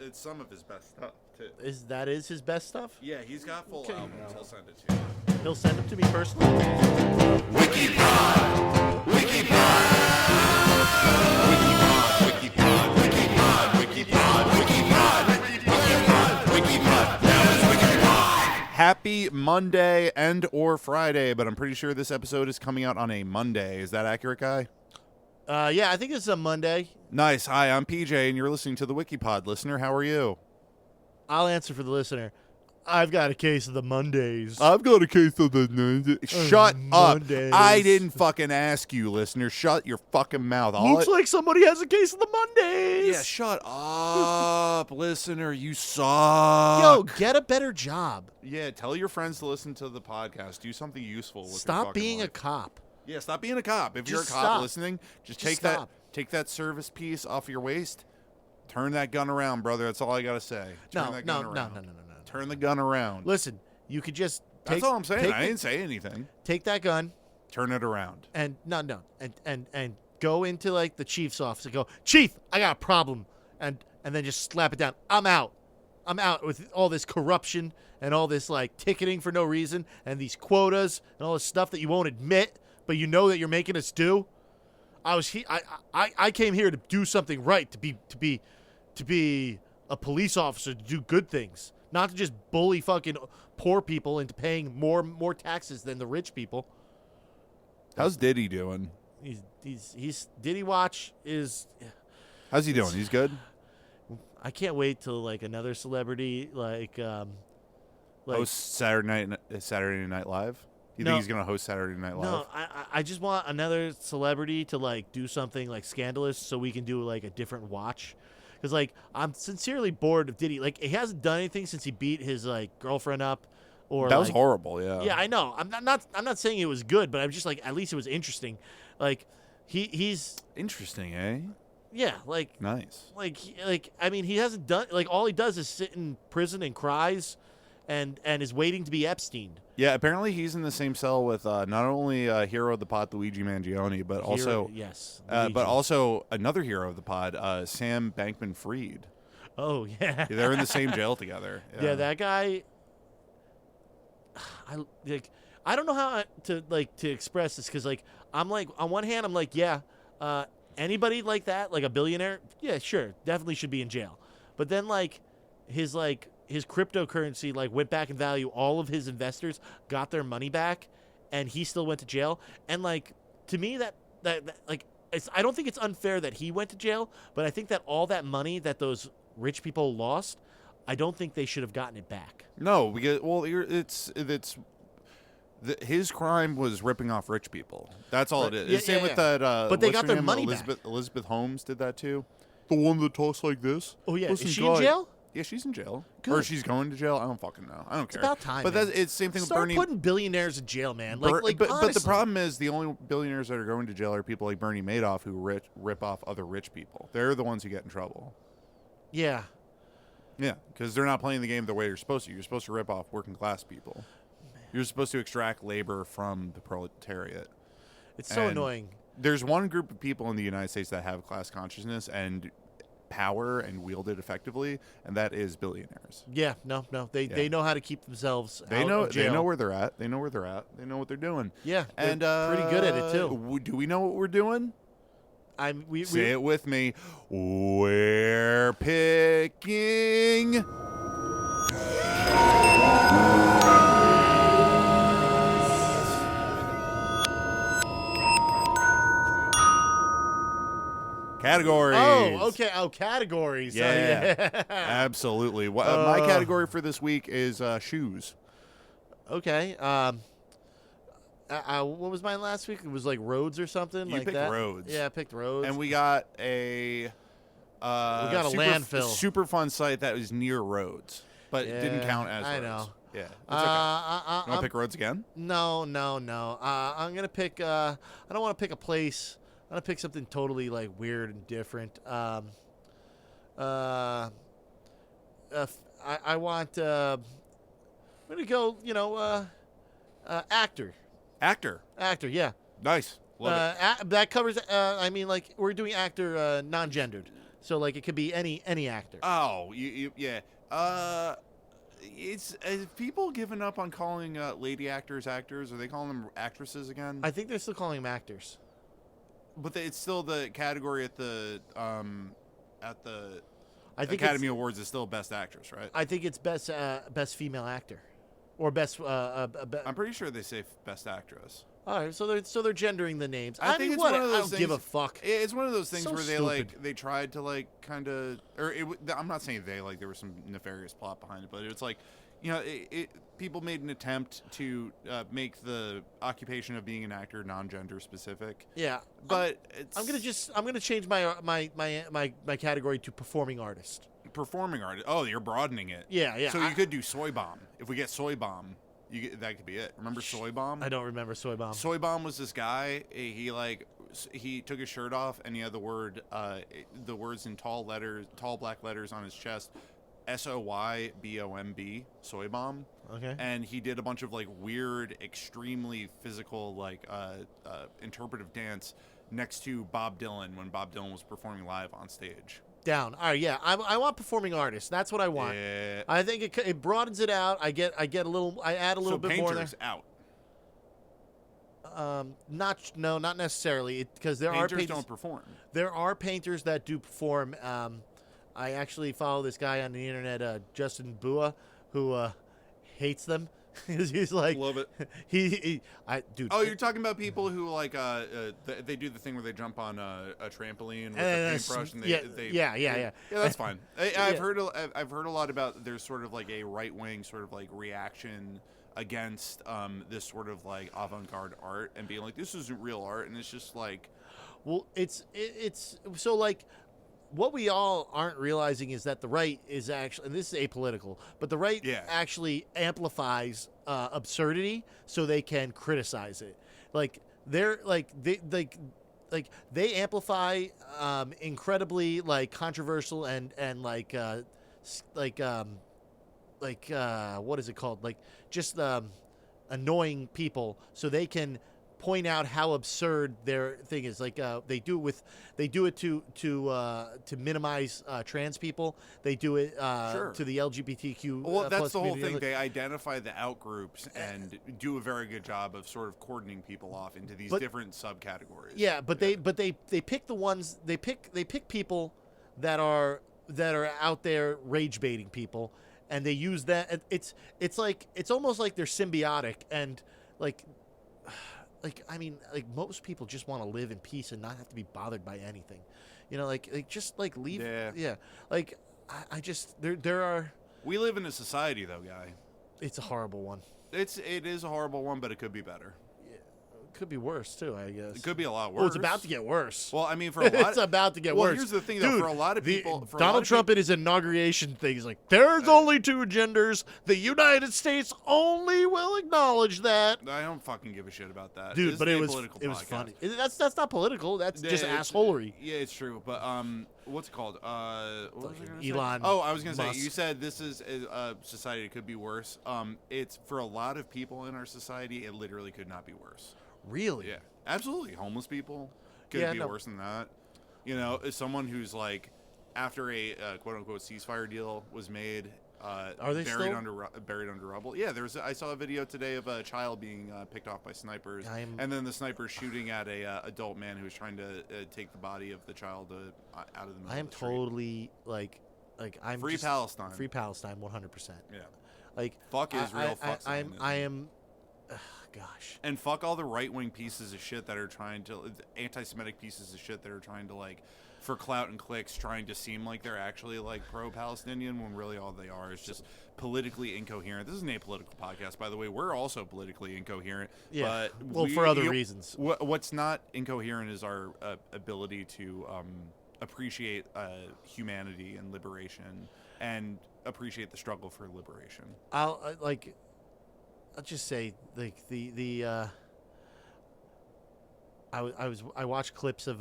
it's some of his best stuff too. Is his best stuff? Yeah, he's got full Okay. albums. He'll send it to you. He'll send them to me personally. Happy Monday and or Friday, but I'm pretty sure this episode is coming out on a Monday. Is that accurate, Guy? Yeah, I think it's a Monday. Nice. Hi, I'm PJ, and you're listening to the WikiPod. Listener, how are you? I'll answer for the listener. I've got a case of the Mondays. I've got a case of the... Shut Mondays. up. I didn't fucking ask you, listener. Shut your fucking mouth. Looks like somebody has a case of the Mondays. Yeah, shut up, listener. You suck. Yo, get a better job. Yeah, tell your friends to listen to the podcast. Do something useful with your Stop fucking being life. a cop. Yeah, stop being a cop. If you're a Just cop stop. listening, just Just take that service piece off your waist. Turn that gun around, brother. That's all I gotta say. Turn that gun around. No. Turn the gun around. Listen, you could just That's all I'm saying. I didn't say anything. Take that gun Turn it around. and and go into like the chief's office and go, Chief, I got a problem, and then just slap it down. I'm out with all this corruption and all this like ticketing for no reason and these quotas and all this stuff that you won't admit, but you know that you're making us do. I came here to do something right, to be a police officer, to do good things, not to just bully fucking poor people into paying more taxes than the rich people. How's Diddy doing? He's Diddy Watch is. How's he doing? He's good? I can't wait till like another celebrity like Host Saturday Night Live? You No. think he's going to host Saturday Night Live? No, I just want another celebrity to like do something like scandalous so we can do like a different watch. Because like I'm sincerely bored of Diddy. Like he hasn't done anything since he beat his like girlfriend up. Or that was like, horrible, yeah. Yeah, I know. I'm not saying it was good, but I'm just like at least it was interesting. Like he's Interesting, eh? yeah, like Nice. like I mean he hasn't done like all he does is sit in prison and cries and is waiting to be Epstein. Yeah, apparently he's in the same cell with not only hero of the pod Luigi Mangione, but also yes, but also another hero of the pod, Sam Bankman-Fried. oh yeah, They're in the same jail together. yeah, that guy. I don't know how to express this because like I'm like on one hand I'm like yeah, anybody like that like a billionaire yeah sure definitely should be in jail, but then his cryptocurrency like went back in value, all of his investors got their money back, and he still went to jail, and like to me that like I don't think it's unfair that he went to jail, but I think that all that money that those rich people lost, I don't think they should have gotten it back. No, because his crime was ripping off rich people. That's all it is. Yeah, Same with that. But they what's got her their name? money back. Elizabeth Holmes did that too. The one that talks like this. Oh yeah, Listen, is she God. in jail? Yeah, she's in jail. Good. Or she's going to jail. I don't fucking know. I don't care. It's about time. But man. it's the same thing Start with Bernie. putting billionaires in jail, man. But the honestly. problem is the only billionaires that are going to jail are people like Bernie Madoff who rip off other rich people. They're the ones who get in trouble. Yeah. Yeah, because they're not playing the game the way you're supposed to. You're supposed to rip off working class people. You're supposed to extract labor from the proletariat. It's so And annoying. There's one group of people in the United States that have class consciousness and power and wield it effectively, and that is billionaires. Yeah, no. They know how to keep themselves out of jail. They know where they're at. They know where they're at. They know what they're doing. Yeah, and pretty good at it too. Do we know what we're doing? Say We it with me. We're picking. Categories. Oh, okay. Oh, categories. Yeah, absolutely. My category for this week is shoes. Okay. What was mine last week? It was like roads or something You like picked that. roads. Yeah, I picked roads. And we got a landfill. super fun site that was near roads, but it didn't count as roads. I know. Yeah. It's okay. You want to pick roads again? No. I'm gonna pick. I don't want to pick a place. I'm gonna pick something totally like weird and different. I want. I'm gonna go. Actor. Actor. Yeah. Nice. Love it. That covers. I mean, like we're doing actor non-gendered. So like it could be any actor. Oh, yeah. It's have people given up on calling lady actors actors? Are they calling them actresses again? I think they're still calling them actors. But it's still the category at the I think Academy Awards is still Best Actress, right? I think it's best female actor, or best. I'm pretty sure they say Best Actress. All right, so they're gendering the names. I think mean, it's what? one of those I don't things, give a fuck. It's one of those things So where they stupid. they tried to kind of, I'm not saying they there was some nefarious plot behind it, but it's like, people made an attempt to make the occupation of being an actor non-gender specific. Yeah, But I'm gonna change my category to performing artist. performing artist. Oh, you're broadening it. Yeah. So you could do Soy Bomb. If we get Soy Bomb, that could be it. Remember Soy Bomb? I don't remember Soy Bomb. Soy Bomb was this guy. He took his shirt off and he had the words in tall black letters on his chest, SOYBOMB, Soy Bomb. Okay. And he did a bunch of like weird, extremely physical, interpretive dance next to Bob Dylan when Bob Dylan was performing live on stage. Down. All right, yeah. I want performing artists. That's what I want. Yeah. I think it broadens it out. I get a little. I add a little bit more there. Painters out. Not necessarily, because there Painters are painters don't perform. There are painters that do perform. I actually follow this guy on the internet, Justin Bua, who hates them. He's like, Love it. Dude. Oh, you're talking about people who they do the thing where they jump on a trampoline with a paintbrush and yeah. Yeah, that's fine. I've heard a lot about there's sort of like a right wing sort of like reaction against this sort of like avant-garde art and being like, this isn't real art, and it's just like, well, it's so like. What we all aren't realizing is that the right is actually, and this is apolitical, but the right actually amplifies absurdity so they can criticize it. Like they amplify incredibly like controversial and what is it called? Like just annoying people so they can point out how absurd their thing is. Like they do it to minimize trans people. They do it to the LGBTQ. Well, that's plus the whole community. thing. They identify the outgroups and do a very good job of sort of cordoning people off into these different subcategories. Yeah, but they pick the ones they pick people that are out there rage baiting people, and they use that. It's almost like they're symbiotic and like I mean, like most people just want to live in peace and not have to be bothered by anything, just like leave. Yeah. Like I just there are. We live in a society though, guy. It's a horrible one. It is a horrible one, but it could be better. Could be worse too, I guess. It could be a lot worse. Oh, it's about to get worse. Well, I mean, for a lot, it's about to get worse. Well, here's the thing, though. Dude, for a lot of people, Donald Trump at his inauguration thing is like, "There's only two genders. The United States only will acknowledge that." I don't fucking give a shit about that, dude. This But is it a was political podcast. funny. That's not political. That's just assholery. Yeah, it's true. But what's it called? What was I gonna say? Elon. Oh, I was gonna Musk. say. You said this is a society that could be worse. It's for a lot of people in our society, it literally could not be worse. Really? Yeah, absolutely. Homeless people could be worse than that. As someone who's like, after a quote unquote ceasefire deal was made, are they buried still? buried under rubble? Yeah, I saw a video today of a child being picked off by snipers, and then the snipers shooting at a adult man who was trying to take the body of the child out of the middle. I am of the street. totally I'm Free Palestine. Free Palestine, 100%. Yeah. Like fuck Israel. Fuck Zionism. I am. Gosh. And fuck all the right-wing pieces of shit that are trying to, anti-Semitic pieces of shit that are trying to, like, for clout and clicks, trying to seem like they're actually, like, pro-Palestinian when really all they are is just politically incoherent. This is an apolitical podcast, by the way. We're also politically incoherent. Yeah. But for other reasons. What's not incoherent is our ability to appreciate humanity and liberation and appreciate the struggle for liberation. I'll just say I watched clips of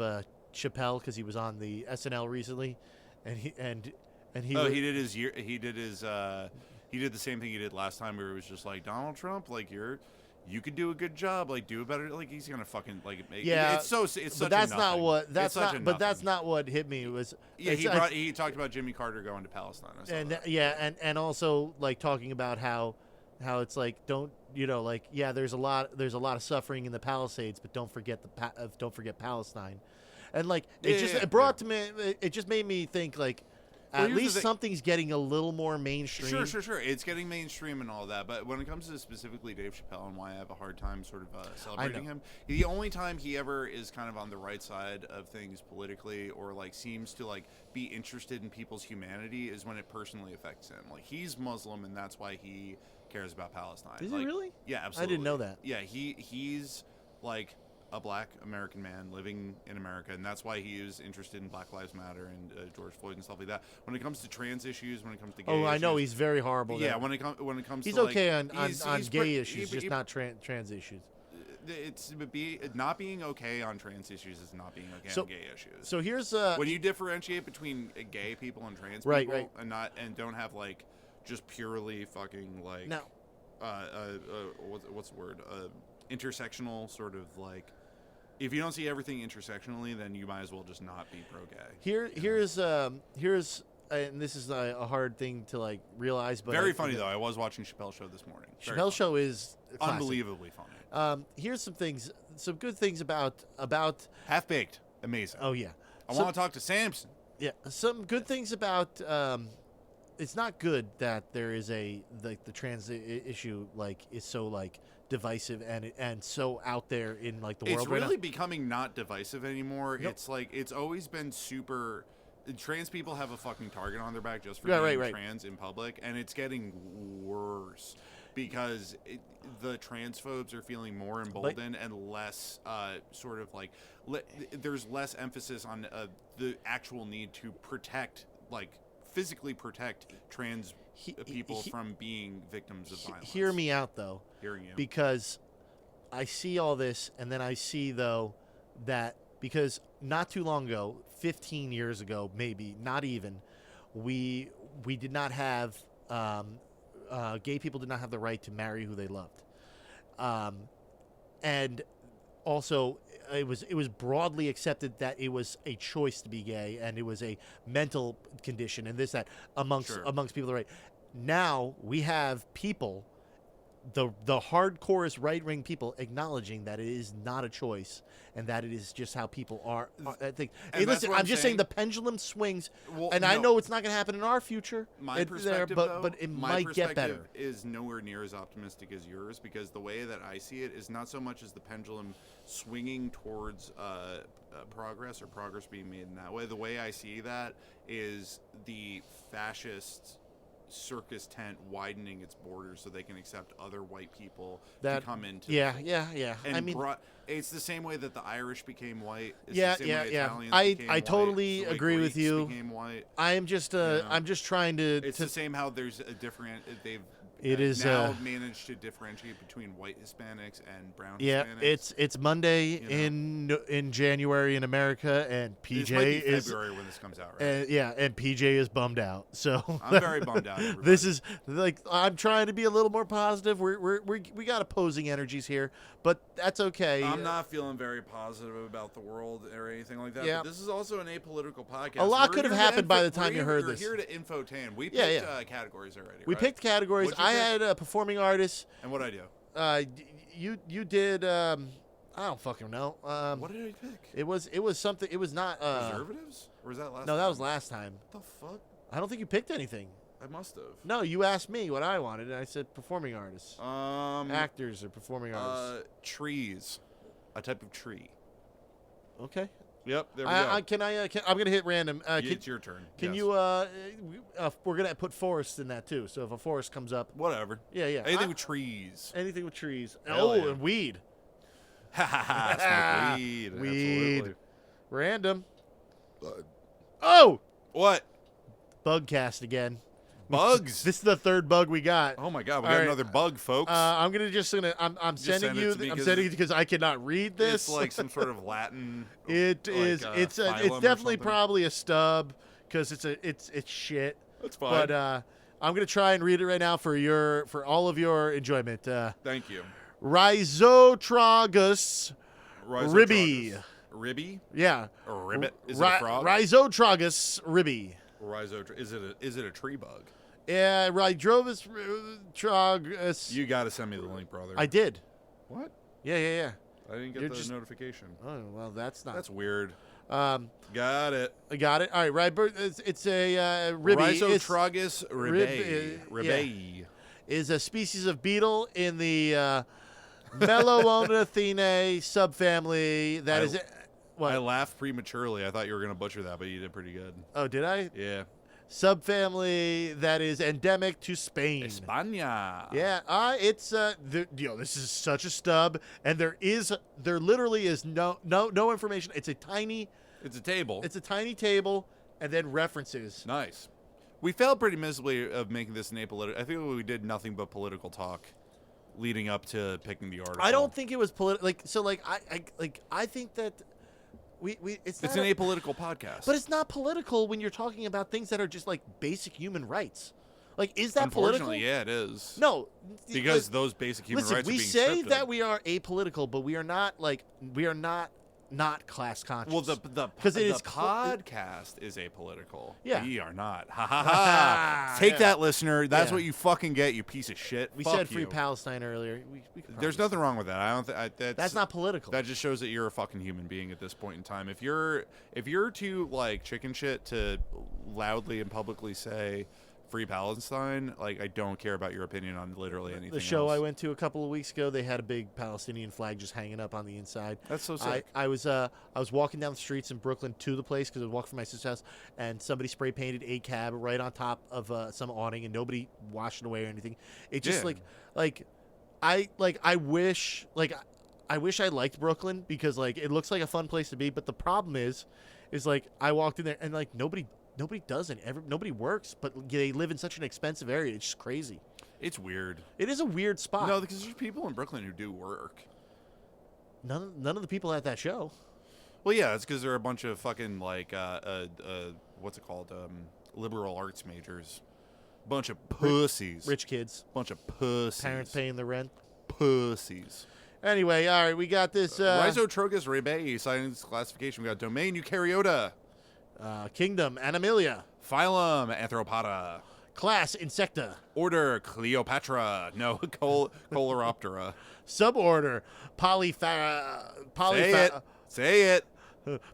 Chappelle because he was on the SNL recently, and he did the same thing he did last time where it was just like, Donald Trump, like you're you could do a good job, like do it better. Like he's gonna fucking like make. Yeah, it's such. But that's a not nothing. what. That's It's such not. a But that's nothing. not what hit me. Was Yeah, it's- he talked about Jimmy Carter going to Palestine. I saw and that. and also like talking about how it's like don't like there's a lot of suffering in the Palisades, but don't forget Palestine, and like it brought to me, it just made me think like Well, at here's the least thing. something's getting a little more mainstream. Sure. It's getting mainstream and all that, but when it comes to specifically Dave Chappelle and why I have a hard time sort of celebrating him, the only time he ever is kind of on the right side of things politically or like seems to like be interested in people's humanity is when it personally affects him. Like he's Muslim and that's why he cares about Palestine. Is like, he really? Yeah, absolutely. I didn't know that. Yeah, he's like a black American man living in America, and that's why he is interested in Black Lives Matter and George Floyd and stuff like that. When it comes to trans issues, when it comes to gay issues, I know he's very horrible. Yeah, there. when it comes he's to okay like, on gay issues, just not trans issues. It's not being okay on trans issues is not being okay on gay issues. So here's when you differentiate between gay people and trans Right, people, right. and don't have like just purely fucking like now. What's the word? Intersectional sort of like. If you don't see everything intersectionally, then you might as well just not be pro-gay. Here's and this is a hard thing to like realize, but very funny though. I was watching Chappelle's show this morning. Chappelle's show is classic. Unbelievably funny. Here's some good things about Half Baked, amazing. Oh yeah, I want to talk to Samson. Yeah, some good things about. It's not good that there is the trans issue like is so like divisive and so out there in like the world. It's right really now. becoming not divisive anymore. Nope. It's like it's always been super. Trans people have a fucking target on their back just for Right, being right. trans in public, and it's getting worse because the transphobes are feeling more emboldened and less sort of like there's less emphasis on the actual need to protect, like physically protect trans people from being victims of violence. Hear me out though, Hearing you. because I see all this, and then I see though that because not too long ago, 15 years ago, maybe not even, we did not have gay people did not have the right to marry who they loved, and also it was broadly accepted that it was a choice to be gay and it was a mental condition and this that amongst people right. Now we have people, the hardcorest right-wing people acknowledging that it is not a choice and that it is just how people are. I think. Hey, listen, I'm just saying the pendulum swings, and I know it's not going to happen in our future. My perspective, but it might get better. Is nowhere near as optimistic as yours because the way that I see it is not so much as the pendulum swinging towards progress or progress being made in that way. The way I see that is the fascist circus tent widening its borders so they can accept other white people to come into. Yeah. And I mean, it's the same way that the Irish became white. It's yeah. the same way Italians I became white. totally So, like, agree with Greeks you. became white. I'm just trying to. It's the same how there's a different. They've now managed to differentiate between white Hispanics and brown Hispanics. It's Monday in January in America, and PJ this might be is February when this comes out, right? and PJ is bummed out. So I'm very bummed out. Everybody. This is like I'm trying to be a little more positive. We got opposing energies here, but that's okay. I'm not feeling very positive about the world or anything like that. Yeah. But this is also an apolitical podcast. A lot could have happened by the time you heard this. We're here to infotain. We picked categories already. We picked categories. I had a performing artist. And what I do? You did. I don't fucking know. What did I pick? It was something. It was not preservatives. Or was that last? No, time? that was last time. What the fuck? I don't think you picked anything. I must have. No, you asked me what I wanted, and I said performing artists. Actors or performing artists. Trees. A type of tree. Okay. Yep. There we go. I'm gonna hit random. It's your turn. Can you? We're gonna put forests in that too. So if a forest comes up, whatever. Yeah. Anything with trees. Anything with trees. Yeah. And weed. Smoke weed. Weed. Absolutely. Random. Oh. What? Bugcast again. Bugs. This is the third bug we got. Oh my god, we got another bug, folks. I'm sending you because I cannot read this. It's like some sort of Latin. It's definitely probably a stub because it's shit. That's fine. But I'm gonna try and read it right now for all of your enjoyment. Thank you. Rhizotrogus Ribbei. Ribbei? Yeah. Or ribbit? Is it a frog? Rhizotrogus Ribbei. Is it a tree bug? Yeah, Rhizotrogus. You got to send me the link, brother. I did. What? Yeah. I didn't get the notification. Oh, well, that's weird. Got it. I got it. All right, right. It's a Ribbei. Rhizotrogus Ribbei. Ribbei is a species of beetle in the Melonothene subfamily. That is it. What? I laughed prematurely. I thought you were going to butcher that, but you did pretty good. Oh, did I? Yeah. Subfamily that is endemic to Spain. España. Yeah. It's this is such a stub, and there literally is no information. It's a tiny table. It's a tiny table, and then references. Nice. We failed pretty miserably of making this an apolitical. I think we did nothing but political talk leading up to picking the article. I don't think it was political. I think that it's an apolitical podcast. But it's not political when you're talking about things that are just like basic human rights. Like, is that political? Unfortunately, yeah, it is. No, because those basic human rights are being stripped. We say of. that we are apolitical, but we are not class conscious. Well, the podcast is apolitical. Yeah. We are not. Ha ha ha. Take that, listener. That's what you fucking get, you piece of shit. We Fuck said you. free Palestine earlier. There's nothing wrong with that. I don't that's not political. That just shows that you're a fucking human being at this point in time. If you're too like chicken shit to loudly and publicly say free Palestine, like, I don't care about your opinion on literally anything. The show else. I went to a couple of weeks ago, they had a big Palestinian flag just hanging up on the inside. That's so sick. I was walking down the streets in Brooklyn to the place because I was walking from my sister's house, and somebody spray painted a cab right on top of some awning, and nobody washed it away or anything. It just I wish I liked Brooklyn because like it looks like a fun place to be, but the problem is like I walked in there and like nobody does it. Nobody works, but they live in such an expensive area. It's just crazy. It's weird. It is a weird spot. No, because there's people in Brooklyn who do work. None of the people at that show. Well, yeah, it's because they're a bunch of fucking like what's it called? Liberal arts majors. Bunch of pussies. Rich kids. Bunch of pussies. Parents paying the rent. Pussies. Anyway, all right, we got this. Rhizotrogus Ribbei, science classification. We got domain Eukaryota. Kingdom Animalia. Phylum Arthropoda. Class Insecta. Order Cleopatra. No, Coleoptera. Suborder Say it.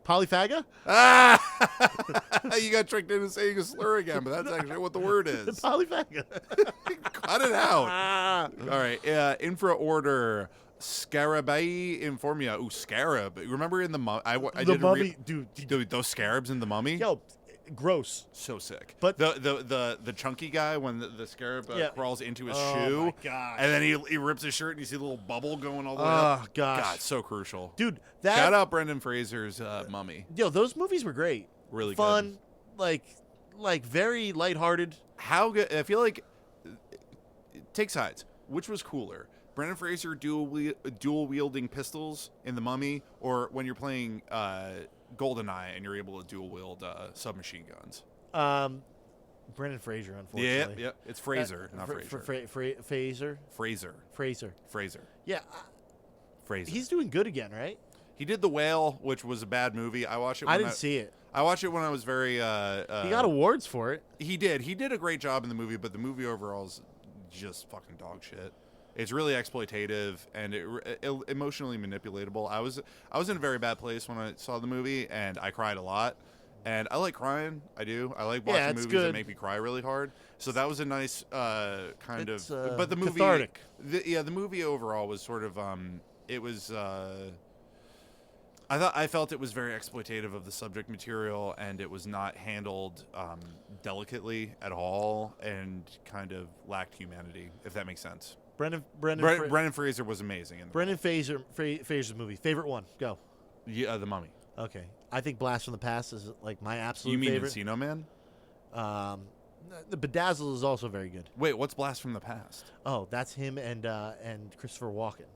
Polyphaga? You got tricked into saying a slur again, but that's actually what the word is. Polyphaga. Cut it out. All right. Infraorder Scarabei Informia. Ooh, scarab. Remember in the Mummy? The Mummy, dude, those scarabs in the Mummy? Yo, gross. So sick. But the chunky guy, when the scarab crawls into his shoe, my gosh. and then he rips his shirt and you see the little bubble going all the way up. Oh gosh. God, so crucial. Dude, shout out Brendan Fraser's Mummy. Yo, those movies were great. Really fun, good. like very lighthearted. How good? I feel like take sides. Which was cooler? Brendan Fraser dual wielding pistols in The Mummy, or when you're playing GoldenEye and you're able to dual wield submachine guns? Brendan Fraser, unfortunately. Yeah. It's Fraser, not Fraser. Fraser. Yeah. Fraser. He's doing good again, right? He did The Whale, which was a bad movie. I watched it. I didn't see it. I watched it when I was very. He got awards for it. He did. He did a great job in the movie, but the movie overall is just fucking dog shit. It's really exploitative and emotionally manipulatable. I was in a very bad place when I saw the movie, and I cried a lot. And I like crying. I do. I like watching movies that make me cry really hard. So that was a nice kind of. But the movie, cathartic. The movie overall was sort of. It was. I felt it was very exploitative of the subject material, and it was not handled delicately at all, and kind of lacked humanity, if that makes sense. Brendan Fraser was amazing. Brendan Fraser's movie. Favorite one? Go. Yeah, The Mummy. Okay. I think Blast from the Past is like my absolute favorite. You mean Encino Man? The Bedazzled is also very good. Wait, what's Blast from the Past? Oh, that's him and Christopher Walken.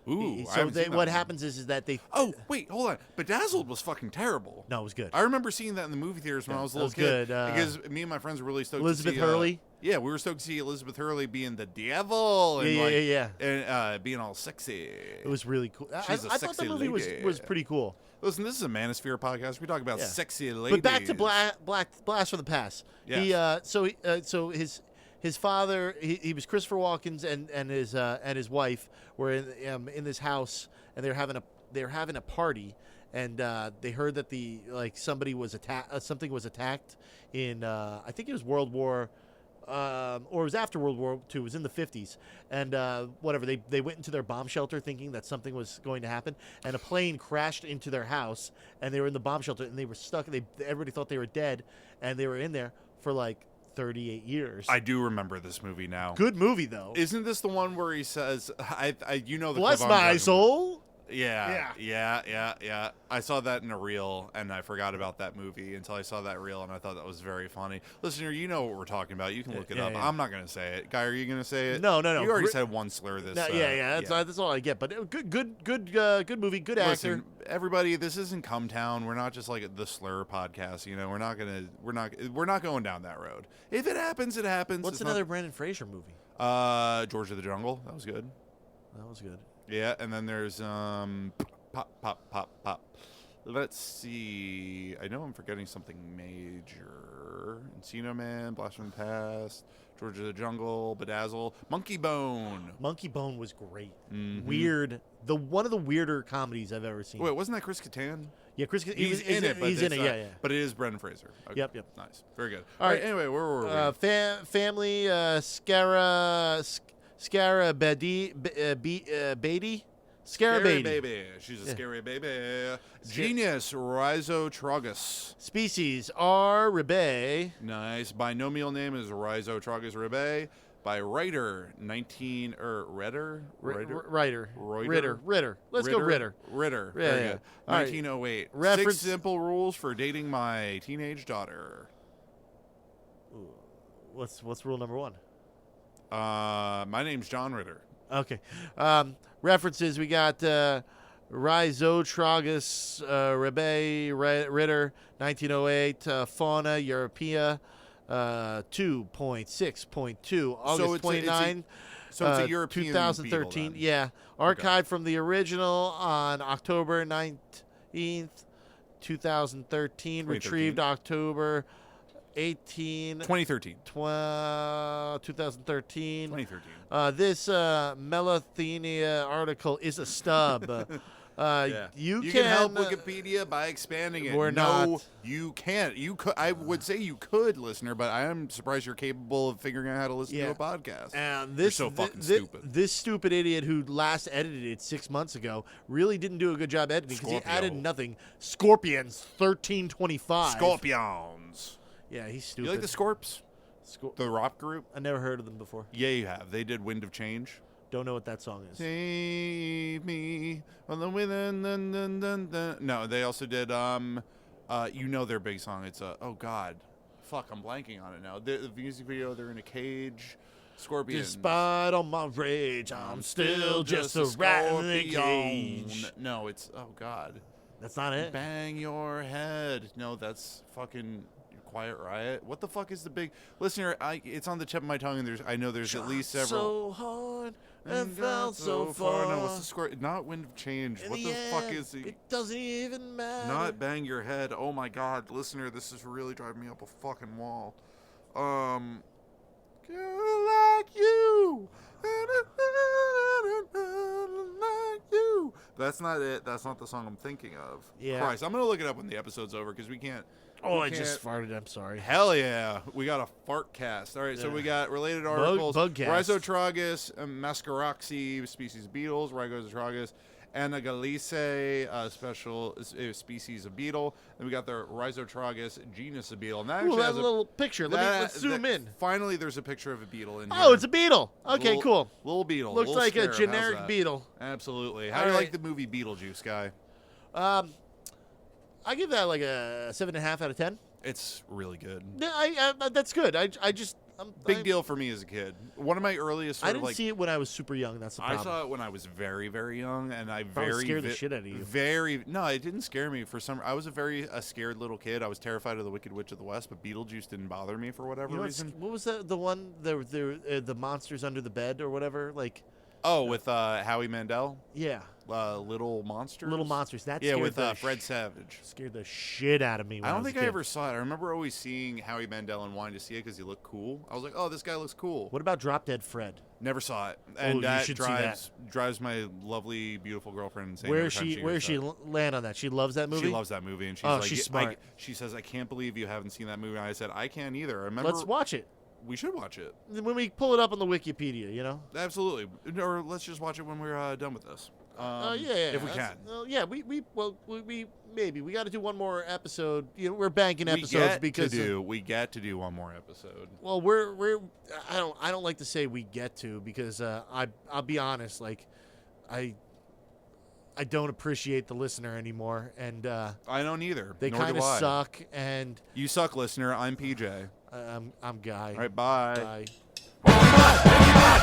Ooh, I So haven't seen that what one. happens is that they. Oh, wait, hold on. Bedazzled was fucking terrible. No, it was good. I remember seeing that in the movie theaters when I was a little that was kid. good. Because me and my friends were really stoked Elizabeth to see... Hurley? Yeah, we were stoked to see Elizabeth Hurley being the devil. And Yeah. And being all sexy. It was really cool. I She's a thought the sexy movie lady. was pretty cool. Listen, this is a Manosphere podcast. We talk about Yeah. sexy ladies. But back to Blast from the Past. Yes. So his father, he was Christopher Walken's, and his wife were in this house, and they're having a party, and they heard that something was attacked in I think it was World War. Or it was after World War II. It was in the 50s, and whatever. They went into their bomb shelter thinking that something was going to happen, and a plane crashed into their house, and they were in the bomb shelter, and they were stuck. Everybody thought they were dead, and they were in there for like 38 years. I do remember this movie now. Good movie though. Isn't this the one where he says, you know the Bless clip I'm my talking soul. Yeah. I saw that in a reel, and I forgot about that movie until I saw that reel, and I thought that was very funny. Listener, you know what we're talking about. You can look it up. Yeah. I'm not going to say it. Guy, are you going to say it? No. You already said one slur this. That's all I get. But good movie, good actor. Listen, everybody, this isn't Cum Town. We're not just like the slur podcast. You know, we're not going down that road. If it happens, it happens. What's It's another Brandon Fraser movie? George of the Jungle. That was good. That was good. Yeah, and then there's Pop. Let's see. I know I'm forgetting something major. Encino Man, Blast from the Past, George of the Jungle, Bedazzle, Monkey Bone. Monkey Bone was great. Mm-hmm. Weird. One of the weirder comedies I've ever seen. Wait, wasn't that Chris Kattan? Yeah, Chris. He's in it. Yeah. But it is Brendan Fraser. Okay. Yep. Nice. Very good. All right. Anyway, where were we? Family. Beatty. Scary baby. She's a scary baby. Genius, Rhizotrogus. Species are Ribbei. Nice. Binomial name is Rhizotrogus ribbei. By writer, Ritter. Let's go Ritter. Ritter. Yeah, Very yeah. good. All right. 1908. Reference- 6 simple rules for dating my teenage daughter. What's rule number 1? My name's John Ritter. Okay. References, we got Rhizotrogus, Ribbei, Ritter, 1908, Fauna Europea, 2.6.2, August 29. So it's a European 2013. beetle, then. Yeah. Archived from the original on October 19th, 2013. Retrieved October 2013. 2013. 2013. This Melathenia article is a stub. Yeah. You can help Wikipedia by expanding it. We're not. You can't. You could. I would say you could, listener, but I am surprised you're capable of figuring out how to listen to a podcast. And You're so fucking stupid. This stupid idiot who last edited it 6 months ago really didn't do a good job editing because he added nothing. Scorpions 1325. Scorpions. Yeah, he's stupid. You like the Scorps? The rock group? I never heard of them before. Yeah, you have. They did Wind of Change. Don't know what that song is. Save me on the wind. Dun, dun, dun, dun. No, they also did. You know their big song. It's oh god, fuck, I'm blanking on it now. The music video. They're in a cage. Scorpions. Despite all my rage, I'm still just a rat in the cage. No, it's oh god. That's not it. Bang your head. No, that's fucking Quiet Riot. What the fuck is the big listener? It's on the tip of my tongue, and I know there's at least several. So hard and felt so far. No, what's the score? Not Wind of Change. What the fuck is it? It doesn't even matter. Not Bang Your Head. Oh my god, listener, this is really driving me up a fucking wall. Girl like you. Like you. That's not it. That's not the song I'm thinking of. Yeah. Christ, I'm gonna look it up when the episode's over because we can't. Oh, I just farted. I'm sorry. Hell yeah. We got a fart cast. All right, so we got related articles. Bugcast. Rhizotrogus, Mascaroxy, species of beetles, Rhizotrogus, Anagalice, special species of beetle. Then we got the Rhizotrogus genus of beetle. And that actually Ooh, has that little picture. Let's zoom in. Finally, there's a picture of a beetle in here. Oh, it's a beetle. Okay, cool. Little beetle. Looks little like scarab. a How's generic that? beetle. Absolutely. How All do you right. like the movie Beetlejuice, guy? I give that like a 7.5 out of 10. It's really good. Yeah, that's good. I just Big deal for me as a kid. One of my earliest sort I of didn't like see it when I was super young. That's the I problem. saw it when I was very, very young, and I Probably scared the shit out of you. No, it didn't scare me. I was a scared little kid. I was terrified of the Wicked Witch of the West, but Beetlejuice didn't bother me for whatever reason. What was the one the monsters under the bed or whatever like? Oh, with Howie Mandel. Yeah. Little Monsters. Little Monsters. That yeah, scared with the Fred Savage. Scared the shit out of me. When I don't was think a I kid. ever saw it. I remember always seeing Howie Mandel and wanting to see it because he looked cool. I was like, oh, this guy looks cool. What about Drop Dead Fred? Never saw it, Oh, and you that should see drives my lovely, beautiful girlfriend insane. Where does she land on that? She loves that movie. She loves that movie, and she's Oh, like, she's smart. she says, I can't believe you haven't seen that movie. And I said, I can't either. I remember. Let's watch it. We should watch it. When we pull it up on the Wikipedia, you know. Absolutely, or let's just watch it when we're done with this. Yeah, if we can. Yeah, we maybe we got to do one more episode. You know, we're banking episodes because we get to do one more episode. Well, I don't like to say we get to because I'll be honest, like I don't appreciate the listener anymore, and I don't either. They kind of suck, and you suck, listener. I'm PJ. I'm Guy. All right, bye. Bye.